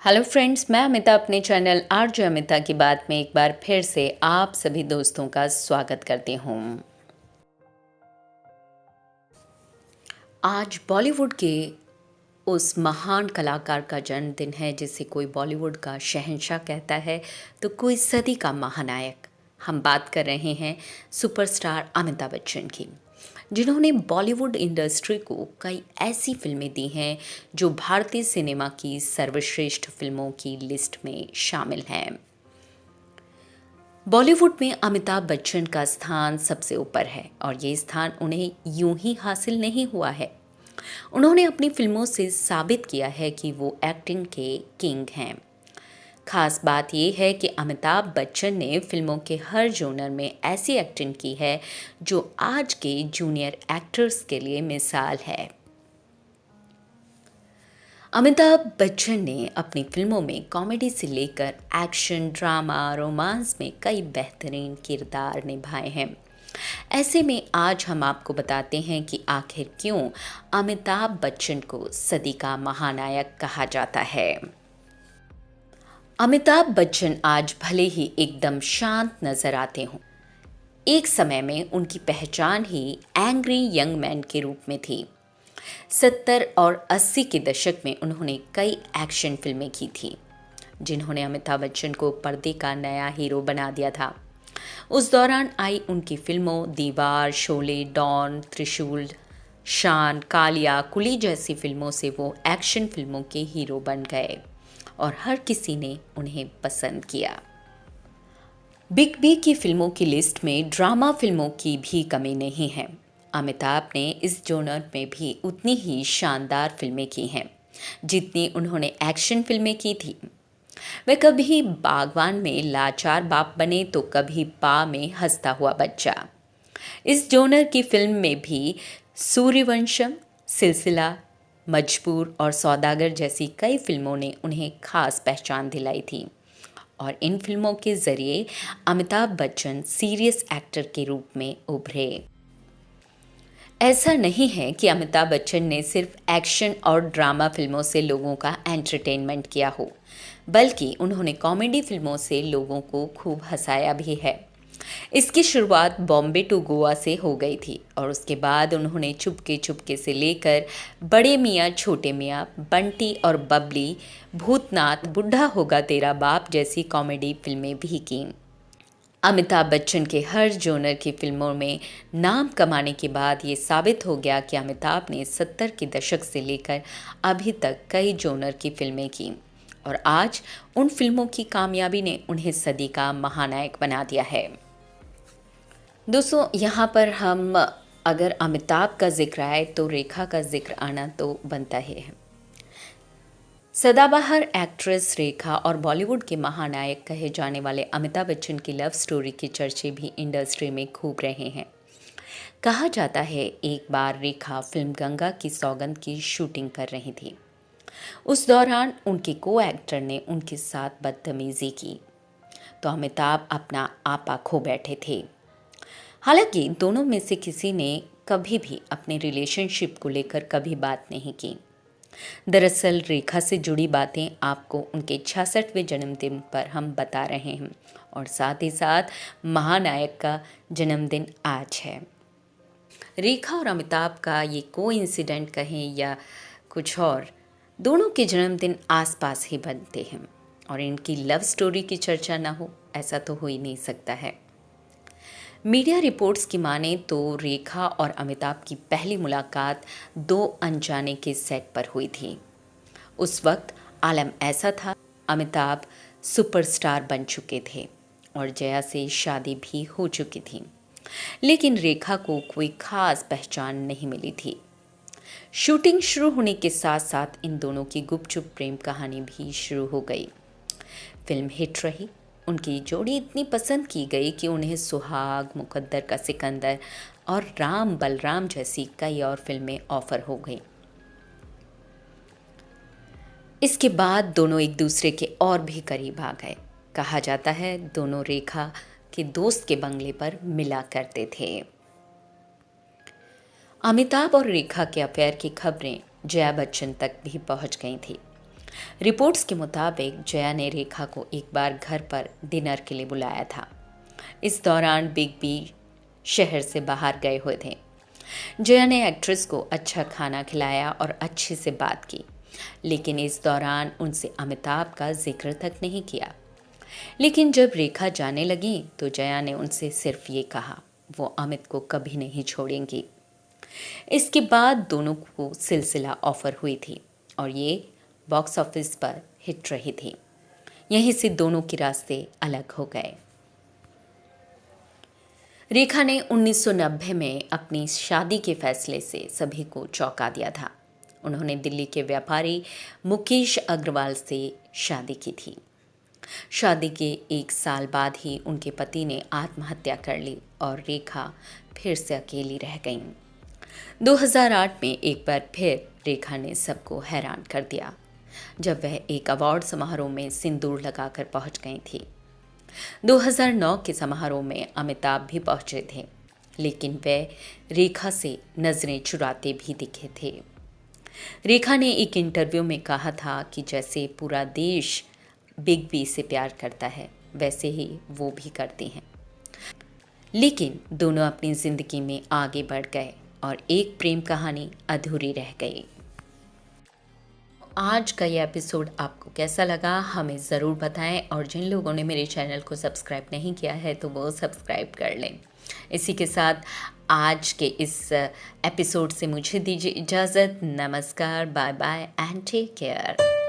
Hello friends, मैं अमिता अपने channel RJ Amita की बात में एक बार फिर से आप सभी दोस्तों का स्वागत करती हूँ। आज बॉलीवुड के उस महान कलाकार का जन्मदिन है जिसे कोई बॉलीवुड का शहंशाह कहता है तो कोई सदी का महानायक। हम बात कर रहे हैं सुपरस्टार अमिताभ बच्चन की, जिन्होंने बॉलीवुड इंडस्ट्री को कई ऐसी फिल्में दी हैं जो भारतीय सिनेमा की सर्वश्रेष्ठ फिल्मों की लिस्ट में शामिल हैं। बॉलीवुड में अमिताभ बच्चन का स्थान सबसे ऊपर है और ये स्थान उन्हें यूं ही हासिल नहीं हुआ है। उन्होंने अपनी फिल्मों से साबित किया है कि वो एक्टिंग के किंग हैं। खास बात यह है कि अमिताभ बच्चन ने फिल्मों के हर जोनर में ऐसी एक्टिंग की है जो आज के जूनियर एक्टर्स के लिए मिसाल है। अमिताभ बच्चन ने अपनी फिल्मों में कॉमेडी से लेकर एक्शन, ड्रामा, रोमांस में कई बेहतरीन किरदार निभाए हैं। ऐसे में आज हम आपको बताते हैं कि आखिर क्यों अमिताभ बच्चन को सदी का महानायक कहा जाता है। अमिताभ बच्चन आज भले ही एकदम शांत नजर आते हों, एक समय में उनकी पहचान ही एंग्री यंग मैन के रूप में थी। 70 और 80 के दशक में उन्होंने कई एक्शन फिल्में की थी, जिन्होंने अमिताभ बच्चन को पर्दे का नया हीरो बना दिया था। उस दौरान आई उनकी फिल्मों दीवार, शोले, डॉन, त्रिशूल, शान, कालिया, कुली जैसी फिल्मों से वो एक्शन फिल्मों के हीरो बन गए और हर किसी ने उन्हें पसंद किया। बिग बी की फिल्मों की लिस्ट में ड्रामा फिल्मों की भी कमी नहीं है। अमिताभ ने इस जोनर में भी उतनी ही शानदार फिल्में की हैं जितनी उन्होंने एक्शन फिल्में की थी। वे कभी बागवान में लाचार बाप बने तो कभी पा में हंसता हुआ बच्चा। इस जोनर की फिल्म में भी सूर्यवंशम, सिलसिला, मजबूर और सौदागर जैसी कई फिल्मों ने उन्हें खास पहचान दिलाई थी और इन फिल्मों के जरिए अमिताभ बच्चन सीरियस एक्टर के रूप में उभरे। ऐसा नहीं है कि अमिताभ बच्चन ने सिर्फ एक्शन और ड्रामा फिल्मों से लोगों का एंटरटेनमेंट किया हो, बल्कि उन्होंने कॉमेडी फिल्मों से लोगों को खूब हंसाया भी है। इसकी शुरुआत बॉम्बे टू गोवा से हो गई थी और उसके बाद उन्होंने चुपके चुपके से लेकर बड़े मियाँ छोटे मियाँ, बंटी और बबली, भूतनाथ, बुढ़ा होगा तेरा बाप जैसी कॉमेडी फिल्में भी की। अमिताभ बच्चन के हर जोनर की फिल्मों में नाम कमाने के बाद ये साबित हो गया कि अमिताभ ने 70 के दशक से लेकर अभी तक कई जोनर की फिल्में की और आज उन फिल्मों की कामयाबी ने उन्हें सदी का महानायक बना दिया है। दोस्तों, यहाँ पर हम अगर अमिताभ का जिक्र आए तो रेखा का जिक्र आना तो बनता ही है। सदाबहार एक्ट्रेस रेखा और बॉलीवुड के महानायक कहे जाने वाले अमिताभ बच्चन की लव स्टोरी के चर्चे भी इंडस्ट्री में खूब रहे हैं। कहा जाता है एक बार रेखा फिल्म गंगा की सौगंध की शूटिंग कर रही थी। उस दौरान उनके को एक्टर ने उनके साथ बदतमीजी की तो अमिताभ अपना आपा खो बैठे थे। हालांकि दोनों में से किसी ने कभी भी अपने रिलेशनशिप को लेकर कभी बात नहीं की। दरअसल रेखा से जुड़ी बातें आपको उनके 66वें जन्मदिन पर हम बता रहे हैं और साथ ही साथ महानायक का जन्मदिन आज है। रेखा और अमिताभ का ये कोइंसिडेंट कहें या कुछ और, दोनों के जन्मदिन आसपास ही बनते हैं और इनकी लव स्टोरी की चर्चा ना हो ऐसा तो हो ही नहीं सकता है। मीडिया रिपोर्ट्स की माने तो रेखा और अमिताभ की पहली मुलाकात 2 अनजाने के सेट पर हुई थी। उस वक्त आलम ऐसा था, अमिताभ सुपरस्टार बन चुके थे और जया से शादी भी हो चुकी थी, लेकिन रेखा को कोई खास पहचान नहीं मिली थी। शूटिंग शुरू होने के साथ साथ इन दोनों की गुपचुप प्रेम कहानी भी शुरू हो गई। फिल्म हिट रही, उनकी जोड़ी इतनी पसंद की गई कि उन्हें सुहाग, मुकद्दर का सिकंदर और राम बलराम जैसी कई और फिल्में ऑफर हो गई। इसके बाद दोनों एक दूसरे के और भी करीब आ गए। कहा जाता है दोनों रेखा के दोस्त के बंगले पर मिला करते थे। अमिताभ और रेखा के अफेयर की खबरें जया बच्चन तक भी पहुंच गई थी। रिपोर्ट्स के मुताबिक जया ने रेखा को एक बार घर पर डिनर के लिए बुलाया था। इस दौरान बिग बी शहर से बाहर गए हुए थे। जया ने एक्ट्रेस को अच्छा खाना खिलाया और अच्छे से बात की, लेकिन इस दौरान उनसे अमिताभ का जिक्र तक नहीं किया। लेकिन जब रेखा जाने लगी तो जया ने उनसे सिर्फ ये कहा, वो अमित को कभी नहीं छोड़ेंगी। इसके बाद दोनों को सिलसिला ऑफर हुई थी और ये बॉक्स ऑफिस पर हिट रही थी। यहीं से दोनों के रास्ते अलग हो गए। रेखा ने 1990 में अपनी शादी के फैसले से सभी को चौंका दिया था। उन्होंने दिल्ली के व्यापारी मुकेश अग्रवाल से शादी की थी। शादी के 1 साल बाद ही उनके पति ने आत्महत्या कर ली और रेखा फिर से अकेली रह गईं। 2008 में एक बार फिर रेखा ने सबको हैरान कर दिया जब वह एक अवार्ड समारोह में सिंदूर लगाकर पहुंच गई थी। 2009 के समारोह में अमिताभ भी पहुंचे थे, लेकिन वे रेखा से नजरें चुराते भी दिखे थे। रेखा ने एक इंटरव्यू में कहा था कि जैसे पूरा देश बिग बी से प्यार करता है, वैसे ही वो भी करती हैं। लेकिन दोनों अपनी जिंदगी में आगे बढ़ गए और एक प्रेम कहानी अधूरी रह गई। आज का ये एपिसोड आपको कैसा लगा हमें ज़रूर बताएं, और जिन लोगों ने मेरे चैनल को सब्सक्राइब नहीं किया है तो वो सब्सक्राइब कर लें। इसी के साथ आज के इस एपिसोड से मुझे दीजिए इजाज़त। नमस्कार, bye bye and take care.